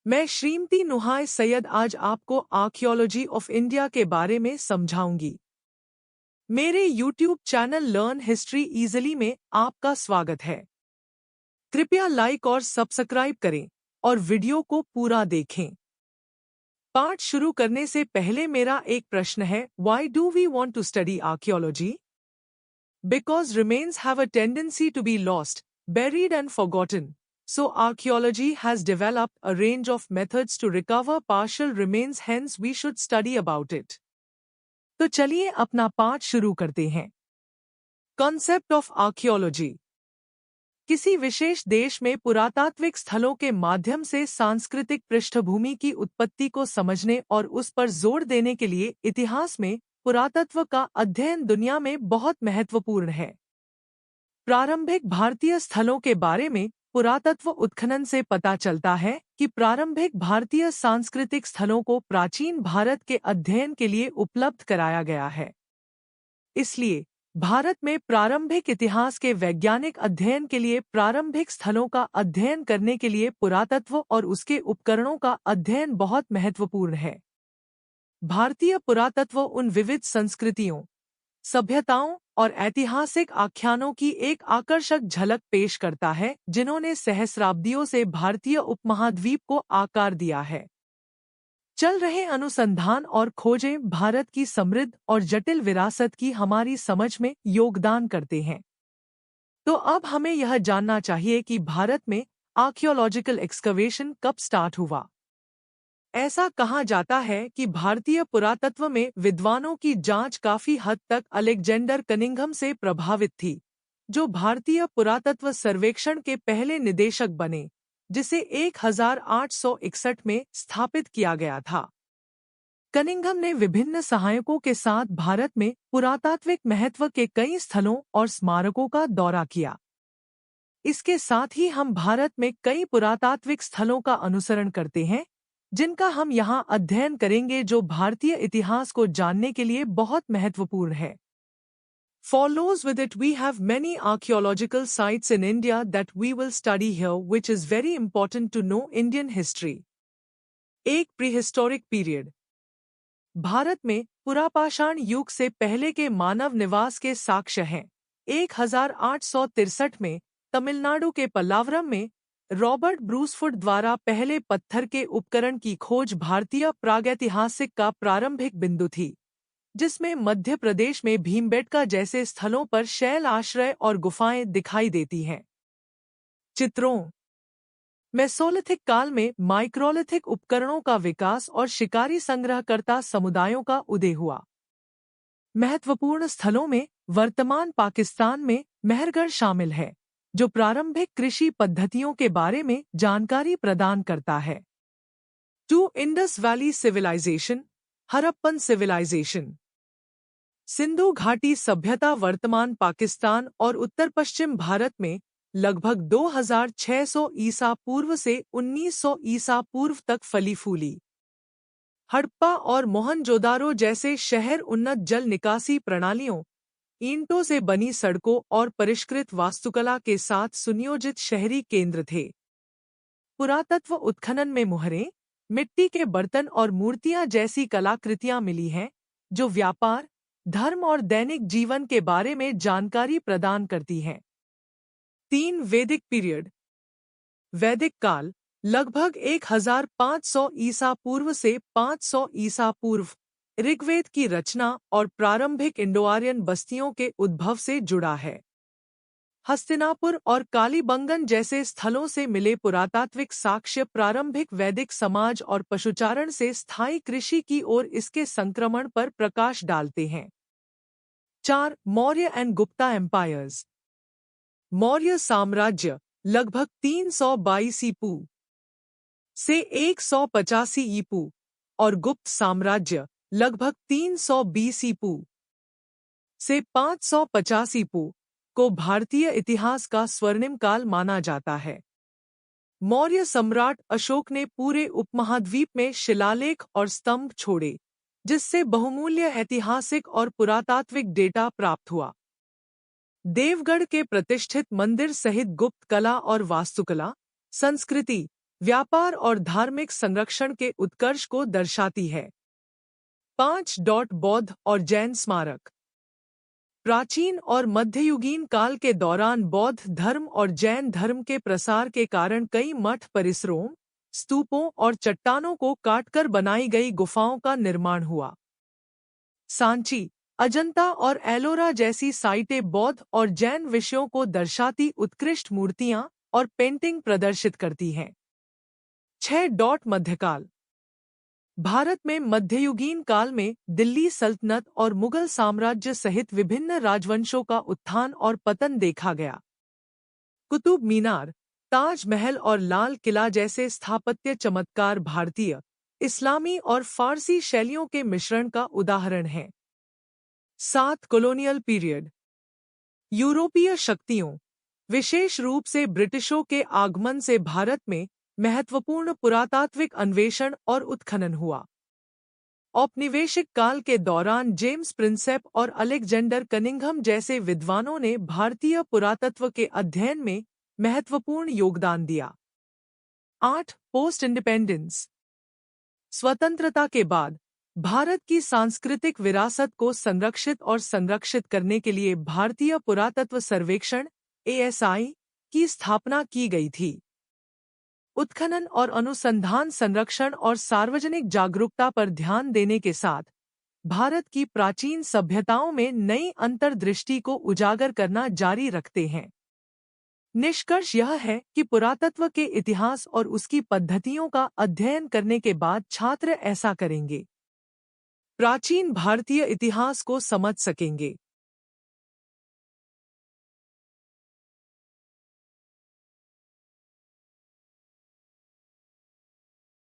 मैं श्रीमती नुहाय सैयद आज आपको आर्कियोलॉजी ऑफ इंडिया के बारे में समझाऊंगी। मेरे YouTube channel learn history easily में आपका स्वागत है। कृपया लाइक और सब्सक्राइब करें और वीडियो को पूरा देखें। पाठ शुरू करने से पहले मेरा एक प्रश्न है, why do we want to study archaeology? Because remains have a tendency to be lost, buried and forgotten. So archaeology has developed a range of methods to recover partial remains, hence we should study about it. तो चलिए अपना पाठ शुरू करते हैं। Concept of archaeology. किसी विशेष देश में पुरातात्विक स्थलों के माध्यम से सांस्कृतिक पृष्ठभूमि की उत्पत्ति को समझने और उस पर जोर देने के लिए इतिहास में पुरातत्व का अध्ययन दुनिया में बहुत महत्वपूर्ण है। प्रारंभिक भारतीय स्थलों के बारे में पुरातत्व उत्खनन से पता चलता है कि प्रारंभिक भारतीय सांस्कृतिक स्थलों को प्राचीन भारत के अध्ययन के लिए उपलब्ध कराया गया है। इसलिए भारत में प्रारंभिक इतिहास के वैज्ञानिक अध्ययन के लिए प्रारंभिक स्थलों का अध्ययन करने के लिए पुरातत्व और उसके उपकरणों का अध्ययन बहुत महत्वपूर्ण है। भारतीय पुरातत्व उन विविध संस्कृतियों, सभ्यताओं और ऐतिहासिक आख्यानों की एक आकर्षक झलक पेश करता है जिन्होंने सहस्राब्दियों से भारतीय उपमहाद्वीप को आकार दिया है। चल रहे अनुसंधान और खोजें भारत की समृद्ध और जटिल विरासत की हमारी समझ में योगदान करते हैं। तो अब हमें यह जानना चाहिए कि भारत में आर्कियोलॉजिकल एक्सकवेशन कब स्टार्ट हुआ। ऐसा कहा जाता है कि भारतीय पुरातत्व में विद्वानों की जांच काफी हद तक अलेक्जेंडर कनिंघम से प्रभावित थी, जो भारतीय पुरातत्व सर्वेक्षण के पहले निदेशक बने, जिसे 1861 में स्थापित किया गया था। कनिंघम ने विभिन्न सहायकों के साथ भारत में पुरातात्विक महत्व के कई स्थलों और स्मारकों का दौरा किया। इसके साथ ही हम भारत में कई पुरातात्विक स्थलों का अनुसरण करते हैं, जिनका हम यहाँ अध्ययन करेंगे, जो भारतीय इतिहास को जानने के लिए बहुत महत्वपूर्ण है। Follows with it we have many archaeological sites in India that we will study here, which is very important to know Indian history. एक प्रीहिस्टोरिक पीरियड। भारत में पुरापाषाण युग से पहले के मानव निवास के साक्ष्य हैं। 1863 में तमिलनाडु के पल्लावरम में रॉबर्ट ब्रूसफुट द्वारा पहले पत्थर के उपकरण की खोज भारतीय प्रागैतिहासिक का प्रारंभिक बिंदु थी, जिसमें मध्य प्रदेश में भीमबेटका जैसे स्थलों पर शैल आश्रय और गुफाएं दिखाई देती हैं। चित्रों। मेसोलिथिक काल में माइक्रोलिथिक उपकरणों का विकास और शिकारी संग्रहकर्ता समुदायों का उदय हुआ। महत्वपूर्ण स्थलों में वर्तमान पाकिस्तान में मेहरगढ़ शामिल है, जो प्रारंभिक कृषि पद्धतियों के बारे में जानकारी प्रदान करता है। 2 Indus valley civilisation, Harappan civilisation. Sindhu घाटी सभ्यता वर्तमान पाकिस्तान और उत्तर पश्चिम भारत में लगभग 2600 ईसा पूर्व से 1900 ईसा पूर्व तक फली फूली। हड़प्पा और मोहनजोदारो जैसे शहर उन्नत जल निकासी प्रणालियों, ईंटों से बनी सड़कों और परिष्कृत वास्तुकला के साथ सुनियोजित शहरी केंद्र थे। पुरातत्व उत्खनन में मुहरें, मिट्टी के बर्तन और मूर्तियां जैसी कलाकृतियां मिली हैं, जो व्यापार, धर्म और दैनिक जीवन के बारे में जानकारी प्रदान करती हैं। 3 वैदिक पीरियड। वैदिक काल लगभग 1500 ईसा पूर्व से 500 ईसा पूर्व ऋग्वेद की रचना और प्रारंभिक इंडो आर्यन बस्तियों के उद्भव से जुड़ा है। हस्तिनापुर और कालीबंगन जैसे स्थलों से मिले पुरातात्विक साक्ष्य प्रारंभिक वैदिक समाज और पशुचारण से स्थायी कृषि की ओर इसके संक्रमण पर प्रकाश डालते हैं। 4 मौर्य एंड गुप्ता एम्पायर्स। मौर्य साम्राज्य लगभग 322 ईपू से 185 ईपू और गुप्त साम्राज्य लगभग 320 ईपू से 550 ईपू को भारतीय इतिहास का स्वर्णिम काल माना जाता है। मौर्य सम्राट अशोक ने पूरे उपमहाद्वीप में शिलालेख और स्तंभ छोड़े, जिससे बहुमूल्य ऐतिहासिक और पुरातात्विक डेटा प्राप्त हुआ। देवगढ़ के प्रतिष्ठित मंदिर सहित गुप्त कला और वास्तुकला, संस्कृति, व्यापार और धार्मिक संरक्षण के उत्कर्ष को दर्शाती है। 5. बौद्ध और जैन स्मारक। प्राचीन और मध्ययुगीन काल के दौरान बौद्ध धर्म और जैन धर्म के प्रसार के कारण कई मठ परिसरों, स्तूपों और चट्टानों को काटकर बनाई गई गुफाओं का निर्माण हुआ। सांची, अजंता और एलोरा जैसी साइटें बौद्ध और जैन विषयों को दर्शाती उत्कृष्ट मूर्तियां और पेंटिंग प्रदर्शित करती हैं। 6. मध्यकाल। भारत में मध्ययुगीन काल में दिल्ली सल्तनत और मुगल साम्राज्य सहित विभिन्न राजवंशों का उत्थान और पतन देखा गया। कुतुब मीनार, ताजमहल और लाल किला जैसे स्थापत्य चमत्कार भारतीय, इस्लामी और फारसी शैलियों के मिश्रण का उदाहरण हैं। 7. Colonial period. यूरोपीय शक्तियों, विशेष रूप से ब्रिटिशों के आगमन से भारत में महत्वपूर्ण पुरातात्विक अन्वेषण और उत्खनन हुआ। औपनिवेशिक काल के दौरान जेम्स प्रिंसेप और अलेक्जेंडर कनिंघम जैसे विद्वानों ने भारतीय पुरातत्व के अध्ययन में महत्वपूर्ण योगदान दिया। 8. Post independence. स्वतंत्रता के बाद भारत की सांस्कृतिक विरासत को संरक्षित करने के लिए भारतीय पुरातत्व सर्वेक्षण (ASI) की स्थापना की गई थी। उत्खनन और अनुसंधान, संरक्षण और सार्वजनिक जागरूकता पर ध्यान देने के साथ भारत की प्राचीन सभ्यताओं में नई अंतर्दृष्टि को उजागर करना जारी रखते हैं। निष्कर्ष यह है कि पुरातत्व के इतिहास और उसकी पद्धतियों का अध्ययन करने के बाद छात्र ऐसा करेंगे, प्राचीन भारतीय इतिहास को समझ सकेंगे।